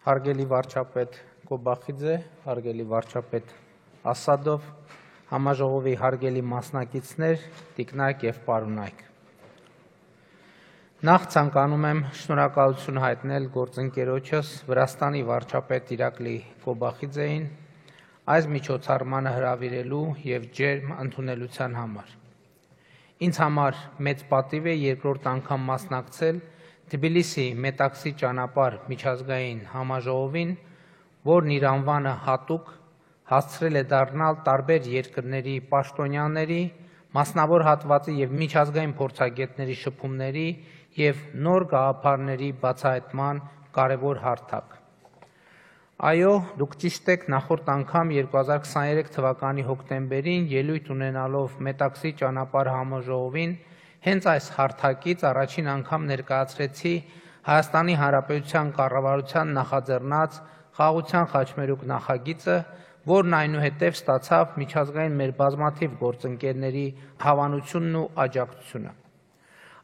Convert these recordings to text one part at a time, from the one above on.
Հարգելի վարչապետ Կոբախիձե, հարգելի վարչապետ Ասադով, համաժողովի հարգելի մասնակիցներ, տիկնայք և պարոնայք։ Նախ ցանկանում եմ շնորհակալություն հայտնել գործընկերոջս Վրաստանի վարչապետ Իրակլի Կոբախիձեին այս միջոցառմանը հրավիրելու և ջերմ ընդունելության համար։ Ինձ համար մեծ պատիվ է երկրորդ անգամ մասնակցել Թբիլիսի Մետաքսի ճանապարհ միջազգային համաժողովին, որն իր անվանը հատուկ հասցրել է դառնալ տարբեր երկրների պաշտոնյաների, մասնավոր հատվածի և միջազգային փորձագետների շփումների և նոր գաղափարների բացահայտման կարևոր հարթակ։ Այո, դուք ճիշտ եք, նախորդ անգամ 2023 թվականի հոկտեմբերին ելույթ ունենալով Մետաքսի ճանապարհ համաժողովին հենց այս հարթակից առաջին անգամ ներկայացրեցի Հայաստանի Հանրապետության կառավարության նախաձեռնած Խաղաղության խաչմերուկ նախագիծը, որն այնուհետև ստացավ միջազգային մեր բազմաթիվ գործընկերների հավանությունն ու աջակցությունը։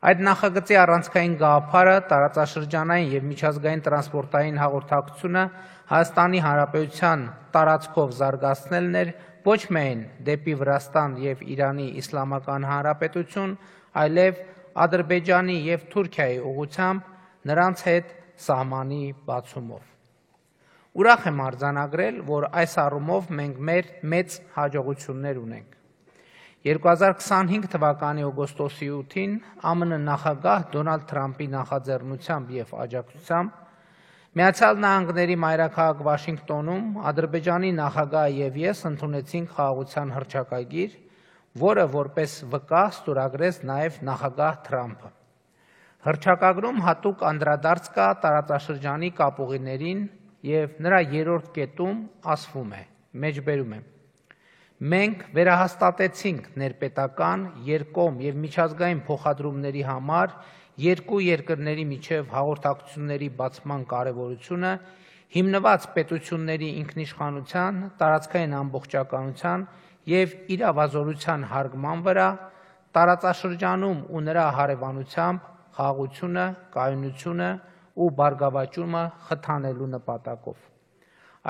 Այդ նախագծի առանցքային գաղափարը տարածաշրջանային և միջազգային տրանսպորտային հաղորդակցությունը Հայաստանի Հանրապետության տարածքով զարգացնելն էր ոչ միայն դեպի Վրաստան և Իրանի Իսլամական Հանրապետություն, այլև Ադրբեջանի և Թուրքիայի ուղղությամբ նրանց հետ սահմանի բացումով։ Ուրախ եմ արձանագրել, որ այս առումով մենք մեծ հաջողություններ ունենք։ 2025 թվականի օգոստոսի 8-ին ԱՄՆ նախագահ Դոնալդ Թրամփի նախաձեռնությամբ և աջակցությամբ Միացյալ Նահանգների մայրաքաղաք Վաշինգտոնում Ադրբեջանի նախագահը և ես ընդունեցինք խաղաղության հռչակագիր, որը որպես վկա ստորագրեց նաև նախագահ Թրամփը։ Հռչակագրում հատուկ անդրադարձ կա տարածաշրջանի կապուղիներին և նրա երրորդ կետում ասվում է, մեջբերում եմ. «Մենք վերահաստատեցինք ներպետական, երկկողմ և միջազգային փոխադրումների համար երկու երկրների միջև հաղորդակցությունների բացման կարևորությունը հիմնված պետությունների ինքնիշխանության, տարածքային ամբողջականության և իրավազորության հարգման վրա, տարածաշրջանում ու նրա հարևանությամբ խաղաղությունը, կայունությունը ու բարգավաճումը խթանելու նպատակով։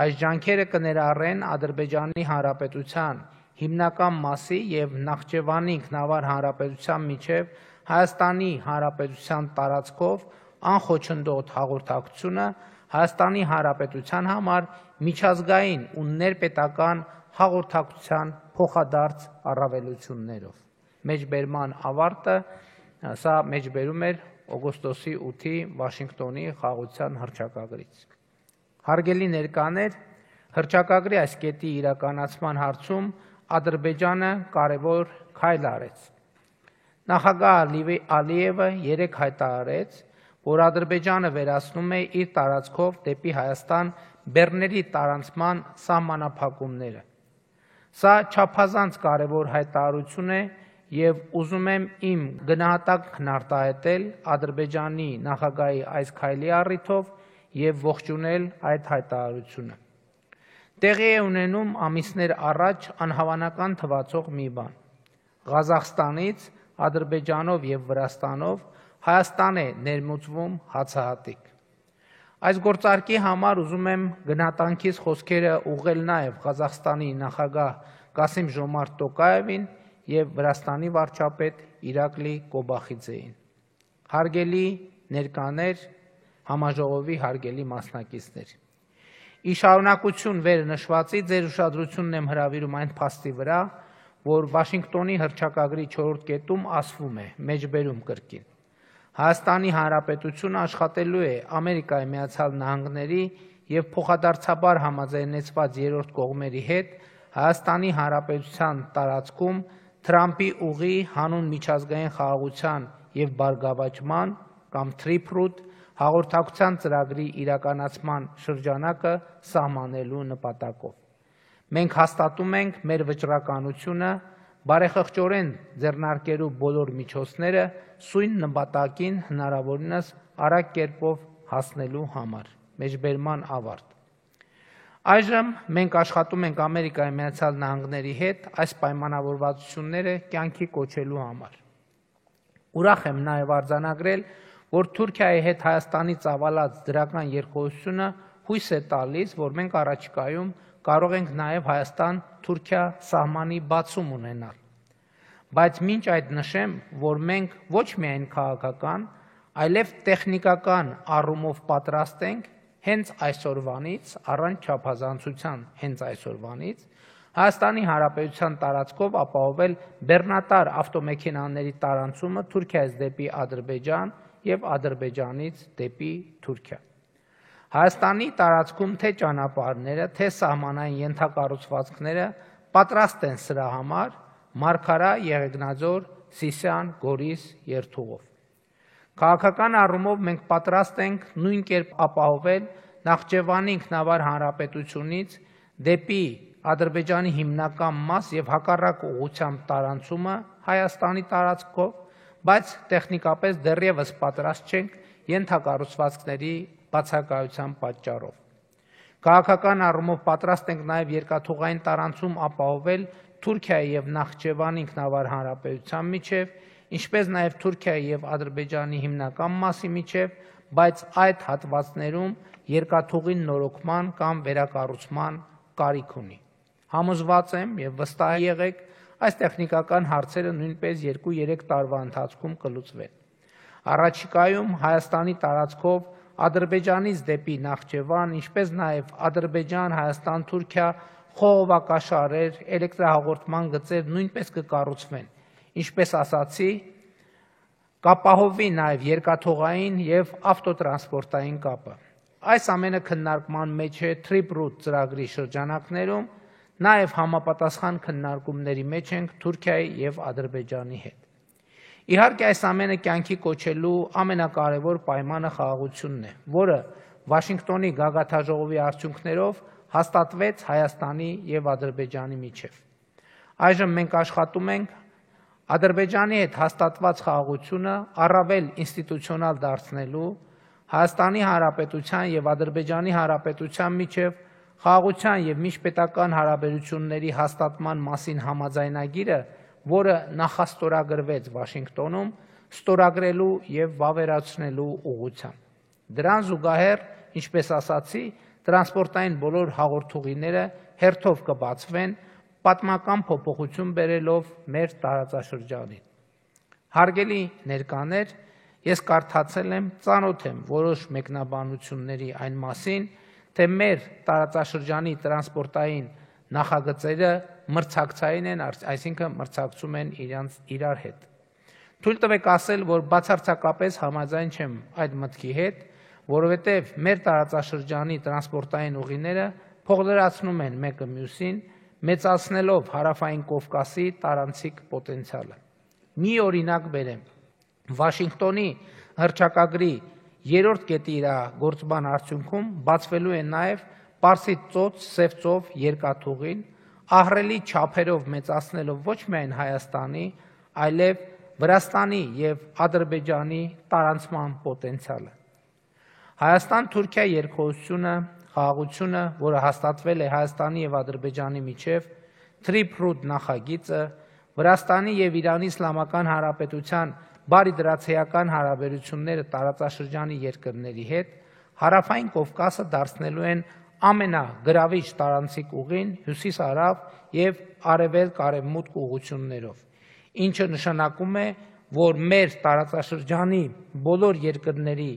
Այս ջանքերը կներառեն Ադրբեջանի Հանրապետության հիմնական մասի և Նախճեվանի Ինքնավար Հանրապետության միջև Հայաստանի Հանրապետության տարածքով անխոչնդոտ հաղորդակցությունը Հայաստանի Հանրապետության համար միջազգային ու ներպետական հաղորդակցության փոխադարձ առավելություններով»։ Մեջբերման ավարտը, սա մեջբերում էր օգոստոսի 8-ի Վաշինգտոնի խաղաղության հռչակագրից։ Հարգելի ներկաներ, հռչակագրի այս կետի իրականացման հարցում Ադրբեջանը կարևոր քայլ արեց։ Նախագահ Ալիևը երեկ հայտարարեց, որ Ադրբեջանը վերացնում է իր տարածքով դեպի Հայաստան բեռների տարանցման սահմանափակումները։ Սա չափազանց կարևոր հայտարարություն է և ուզում եմ իմ գնահատակն արտահայտել Ադրբեջանի նախագահի այս քայլի առիթով և ողջունել այդ հայտարարությունը։ Տեղի է ունենում ամիսներ առաջ անհավանական թվացող մի բան. Ղազախստանից, Ադրբեջանով և Վրաստանով Հայաստան է ներմուծվում հացահատիկ։ Այս գործարքի համար ուզում եմ գնահատանքիս խոսքերը ուղղել նաև Ղազախստանի նախագահ Կասիմ-Ժոմարթ Տոկաևին և Վրաստանի վարչապետ Իրակլի Կոբախիձեին։ Հարգելի ներկաներ, համաժողովի հարգելի մասնակիցներ, ի շարունակություն վեր նշվածի ձեր ուշադրությունն եմ հրավիրում այն փաստի վրա, որ Վաշինգտոնի հռչակագրի 4-րդ կետում ասվում է, մեջբերում կրկին. Հայաստանի Հանրապետությունը աշխատելու է Ամերիկայի Միացյալ Նահանգների և փոխադարձաբար համաձայնեցված երրորդ կողմերի հետ Հայաստանի Հանրապետության տարածքում Թրամփի ուղի հանուն միջազգային խաղաղության և բարգավաճման կամ Trip-Root հաղորդակցության ծրագրի իրականացման շրջանակը սահմանելու նպատակով։ Մենք հաստատում ենք մեր վճռականությունը բարեխղճորեն ձեռնարկելու բոլոր միջոցները սույն նպատակին հնարավորինս արագ կերպով հասնելու համար։ Մեջբերման ավարտ։ Այժմ մենք աշխատում ենք Ամերիկայի Միացյալ Նահանգների հետ այս պայմանավորվածությունները կյանքի կոչելու համար։ Ուրախ եմ նաև արձանագրել, որ Թուրքիայի հետ Հայաստանի ծավալած դրական երկխոսությունը հույս է տալիս, որ մենք առաջիկայում կարող ենք նաև Հայաստան-Թուրքիա սահմանի բացում ունենալ։ Բայց մինչ այդ նշեմ, որ մենք ոչ միայն քաղաքական, այլև տեխնիկական առումով պատրաստ ենք հենց այսօրվանից, առանց չափազանցության հենց այսօրվանից, Հայաստանի Հանրապետության տարածքով ապահովել բեռնատար ավտոմեքենաների տարանցումը Թուրքիայից դեպի Ադրբեջան և Ադրբեջանից դեպի Թուրքիա։ Հայաստանի տարածքում թե ճանապարհները, թե սահմանային ենթակառուցվածքները պատրաստ են սրա համար Մարգարա, Եղեգնաձոր, Սիսիան, Գորիս երթուղով։ Քաղաքական առումով մենք պատրաստ ենք նույն կերպ ապահովել Նախճեվանի ինքնավար հանրապետությունից դեպի Ադրբեջանի հիմնական մաս և հակառակ ուղղությամբ տարանցումը Հայաստանի տարածքով, բայց տեխնիկապես դեռևս պատրաստ չենք ենթակառուցվածքների բացակայության պատճառով։ Քաղաքական առումով պատրաստ ենք նաև երկաթուղային տարանցում ապահովել Թուրքիայի և Նախճեվանի ինքնավար հանրապետության միջև, ինչպես նաև Թուրքիայի և Ադրբեջանի հիմնական մասի միջև, բայց այդ հատվածներում երկաթուղին նորոգման կամ վերակառուցման կարիք ունի։ Համոզված եմ և վստահ եղեք, այս տեխնիկական հարցերը նույնպես 2-3 տարվա ընթացքում կլուծվեն։ Առաջիկայում Հայաստանի տարածքով Ադրբեջանից դեպի Նախճեվան, ինչպես նաև Ադրբեջան-Հայաստան-Թուրքիա խողովակաշարեր, էլեկտրահաղորդման գծեր նույնպես կկառուցվեն, ինչպես ասացի, կապահովվի նաև երկաթուղային և ավտոտրանսպորտային կապը։ Այս ամենը քննարկման մեջ է Trip-Root ծրագրի շրջանակներում, նաև համապատասխան քննարկումների մեջ ենք Թուրքիայի և Ադրբեջանի հետ։ Իհարկե այս ամենը կյանքի կոչելու ամենակարևոր պայմանը խաղաղությունն է, որը Վաշինգտոնի գագաթնաժողովի արդյունքներով հաստատվեց Հայաստանի և Ադրբեջանի միջև։ Այժմ մենք աշխատում ենք Ադրբեջանի հետ հաստատված խաղաղությունը առավել ինստիտուցիոնալ դարձնելու, Հայաստանի Հանրապետության և Ադրբեջանի Հանրապետության միջև խաղաղության և միջպետական հարաբերությունների հաստատման մասին համաձայնագիրը, որը նախաստորագրվեց Վաշինգտոնում, ստորագրելու և վավերացնելու ուղղությամբ։ Դրան զուգահեռ, ինչպես ասացի, տրանսպորտային բոլոր հաղորդուղիները հերթով կբացվեն, պատմական փոփոխություն բերելով մեր տարածաշրջանին։ Հարգելի ներկաներ, ես կարդացել եմ, ծանոթ եմ որոշ մեկնաբանությունների այն մասին, թե մեր տարածաշրջանի տրանսպորտային նախագծերը մրցակցային են, այսինքն մրցակցում են իրար հետ։ Թույլ տվեք ասել, որ բացարձակապես համաձայն չեմ այդ մտքի հետ, որովհետև մեր տարածաշրջանի տրանսպորտային ուղիները փոխլրացնում են մեկը մյուսին, մեծացնելով Հարավային Կովկասի տարանցիկ պոտենցիալը։ Մի օրինակ բերեմ. Վաշինգտոնի հռչակագրի 3-րդ կետի իրագործման արդյունքում բացվելու է նաև Պարսից ծոց-Սև ծով երկաթուղին, ահռելի չափերով մեծացնելով ոչ միայն Հայաստանի, այլև Վրաստանի և Ադրբեջանի տարանցման պոտենցիալը։ Հայաստան-Թուրքիա երկխոսությունը, խաղաղությունը, որը հաստատվել է Հայաստանի և Ադրբեջանի միջև, Trip-Root նախագիծը, Վրաստանի և Իրանի Իսլամական Հանրապետության բարիդրացիական հարաբերությունները տարածաշրջանի երկրների հետ, Հարավային Կովկասը դարձնելու են ամենագրավիչ տարանցիկ ուղին հյուսիս-հարավ և արևելք-արևմուտք ուղղություններով, ինչը նշանակում է, որ մեր տարածաշրջանի բոլոր երկրների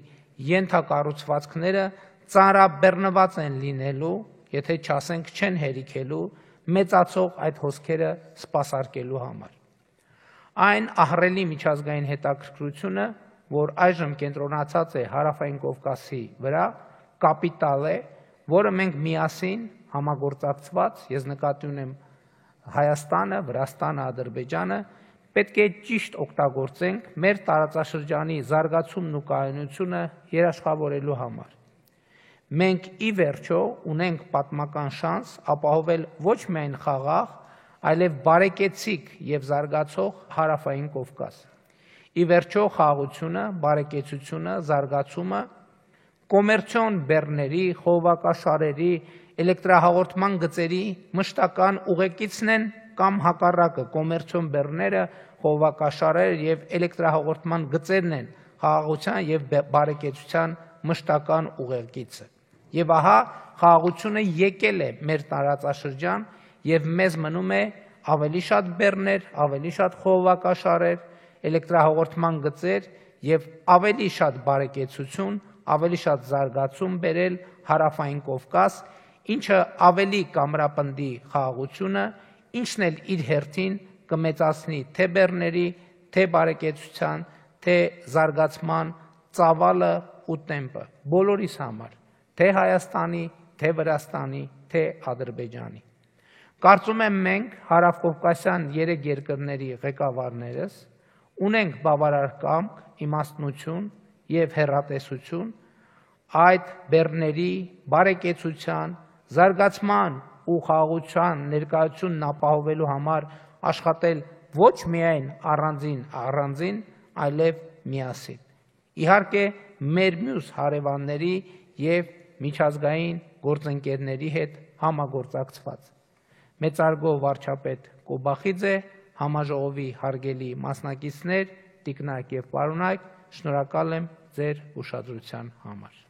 ենթակառուցվածքները ծանրաբեռնված են լինելու, եթե չասենք չեն հերիքելու, մեծացող այդ հոսքերը սպասարկելու համար։ Այն ահռելի միջազգային հետաքրքրությունը, որ այժմ կենտրոնացած է Հարավային Կովկասի վրա, կապիտալ է, որը մենք միասին համագործակցված, ես նկատի ունեմ Հայաստանը, Վրաստանը, Ադրբեջանը, պետք է ճիշտ օգտագործենք մեր տարածաշրջանի զարգացումն ու կայունությունը երաշխավորելու համար։ Մենք ի վերջո ունենք պատմական շանս ապահովել ոչ միայն խաղաղ, այլև բարեկեցիկ և զարգացող Հարավային Կովկաս։ Ի վերջո խաղաղությունը, բարեկեցությունը, զարգացումը կոմերցիոն բեռների, խողովակաշարերի, էլեկտրահաղորդման գծերի մշտական ուղեկիցն են կամ հակառակը կոմերցիոն բեռները, խողովակաշարերը և էլեկտրահաղորդման գծերն են խաղաղության և բարեկեցության մշտական ուղեկիցը։ Եվ ահա խաղաղությունը եկել է մեր տարածաշրջան եւ մեզ մնում է ավելի շատ բեռներ, ավելի շատ խողովակաշարեր, էլեկտրահաղորդման գծեր եւ ավելի շատ բարեկեցություն, ավելի շատ զարգացում բերել հարավային Կովկաս, ինչը ավելի կամրապնդի խաղաղությունը, ինչն էլ իր հերթին կմեծացնի թե բեռների, թե բարեկեցության, թե զարգացման ծավալը ու տեմպը բոլորիս համար, թե Հայաստանի, թե Վրաստանի, թե Ադրբեջանի։ Կարծում եմ մենք հարավկովկասյան 3 երկրների ղեկավարներս ունենք բավարար կամք, իմաստնություն եւ հեռատեսություն այդ բեռների բարեկեցության, զարգացման ու խաղաղության ներկայությունն ապահովելու համար աշխատել ոչ միայն առանձին, այլև միասին։ Իհարկե, մեր մյուս հարևանների եւ միջազգային գործընկերների հետ համագործակցված։ Մեծարգո վարչապետ Կոբախիձե, համաժողովի հարգելի մասնակիցներ, տիկնակ եւ պարոնայք, շնորհակալ եմ ձեր ուշադրության համար։